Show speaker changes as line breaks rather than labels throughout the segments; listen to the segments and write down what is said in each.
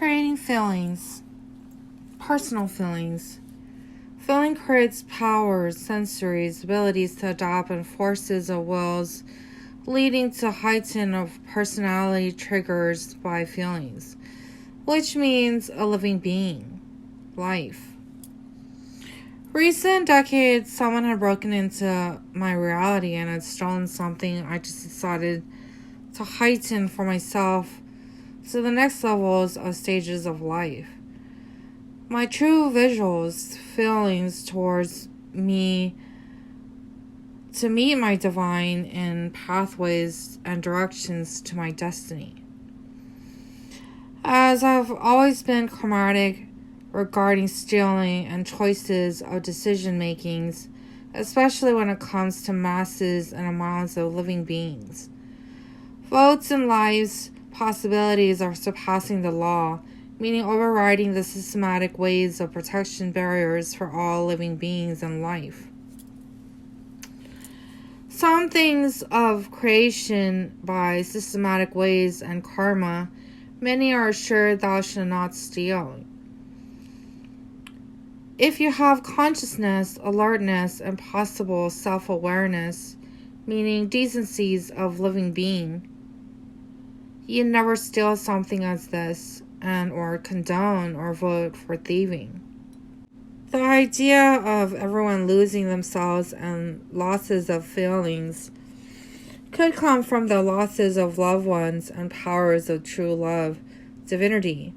Creating feelings. Personal feelings. Feeling creates powers, sensories, abilities to adapt, and forces of wills, leading to heightened of personality triggers by feelings, which means a living being, life. Recent decades, someone had broken into my reality and had stolen something I just decided to heighten for myself to the next levels of stages of life. My true visuals, feelings towards me to meet my divine in pathways and directions to my destiny. As I've always been chromatic regarding stealing and choices of decision makings, especially when it comes to masses and amounts of living beings. Votes and lives possibilities are surpassing the law, meaning overriding the systematic ways of protection barriers for all living beings in life. Some things of creation by systematic ways and karma, many are assured thou shalt not steal. If you have consciousness, alertness, and possible self-awareness, meaning decencies of living being, you never steal something as this, and or condone or vote for thieving. The idea of everyone losing themselves and losses of feelings could come from the losses of loved ones and powers of true love, divinity.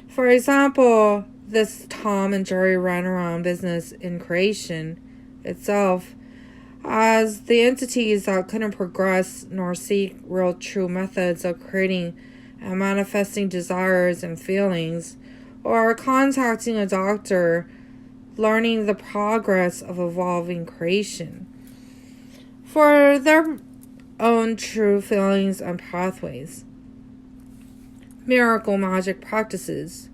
For example, this Tom and Jerry runaround business in creation itself, as the entities that couldn't progress nor seek real true methods of creating and manifesting desires and feelings, or contacting a doctor, learning the progress of evolving creation for their own true feelings and pathways. Miracle magic practices.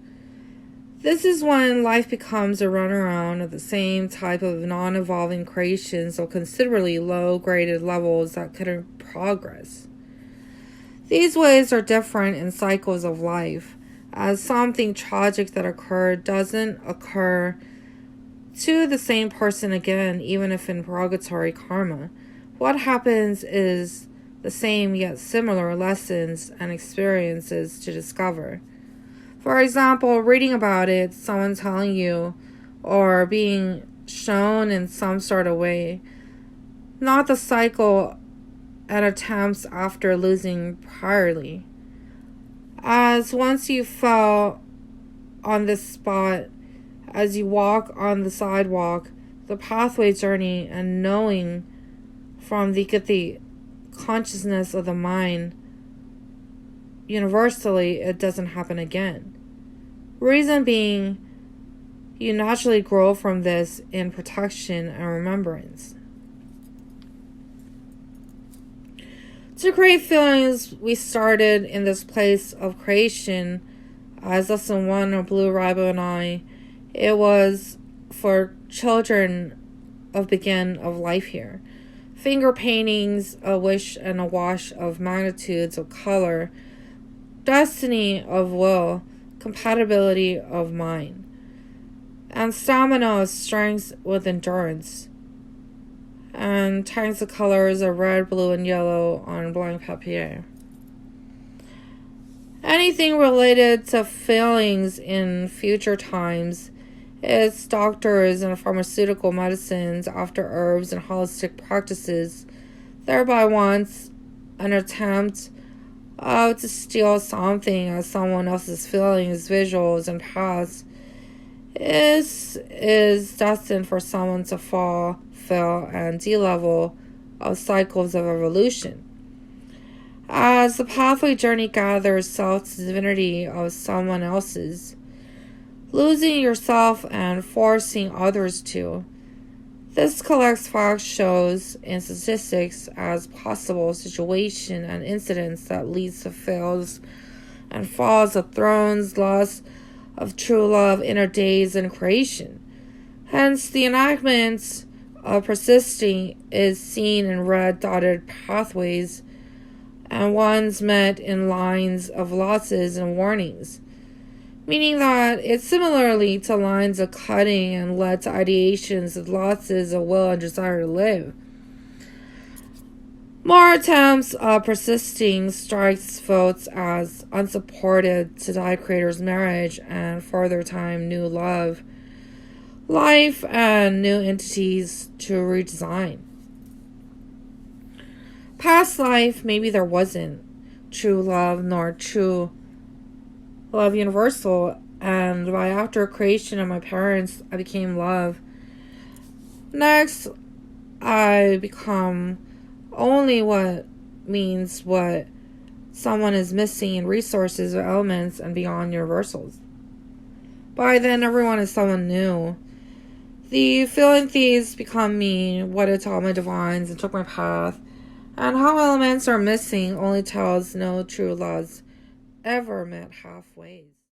This is when life becomes a runaround of the same type of non-evolving creations of considerably low-graded levels that couldn't progress. These ways are different in cycles of life, as something tragic that occurred doesn't occur to the same person again, even if in purgatory karma. What happens is the same yet similar lessons and experiences to discover. For example, reading about it, someone telling you, or being shown in some sort of way, not the cycle and attempts after losing priorly. As once you fell on this spot, as you walk on the sidewalk, the pathway journey, and knowing from the consciousness of the mind, universally, it doesn't happen again. Reason being, you naturally grow from this in protection and remembrance. To create feelings, we started in this place of creation, as lesson 1 of Blue Ribo and I. It was for children of begin of life here. Finger paintings, a wish and a wash of magnitudes of color, destiny of will, compatibility of mind, and stamina of strength with endurance, and tanks of colors of red, blue, and yellow on blank papier. Anything related to feelings in future times, it's doctors and pharmaceutical medicines after herbs and holistic practices, thereby wants an attempt to steal something as someone else's feelings, visuals, and paths is destined for someone to fall, fail, and de-level of cycles of evolution. As the pathway journey gathers self-divinity of someone else's, losing yourself and forcing others to. This collects facts, shows, and statistics as possible situation and incidents that leads to fails and falls of thrones, loss of true love, inner days, and creation. Hence, the enactment of persisting is seen in red dotted pathways and ones met in lines of losses and warnings. meaning that it similarly to lines of cutting and led to ideations of losses of will and desire to live. More attempts of persisting strikes votes as unsupported to die creator's marriage and further time new love, life, and new entities to redesign. Past life, maybe there wasn't true love nor true love universal, and by after creation of my parents, I became love. Next, I become only what means what someone is missing in resources or elements and beyond universals. By then, everyone is someone new. The feeling thieves become me, what it taught my divines and took my path, and how elements are missing only tells no true loves ever met halfway.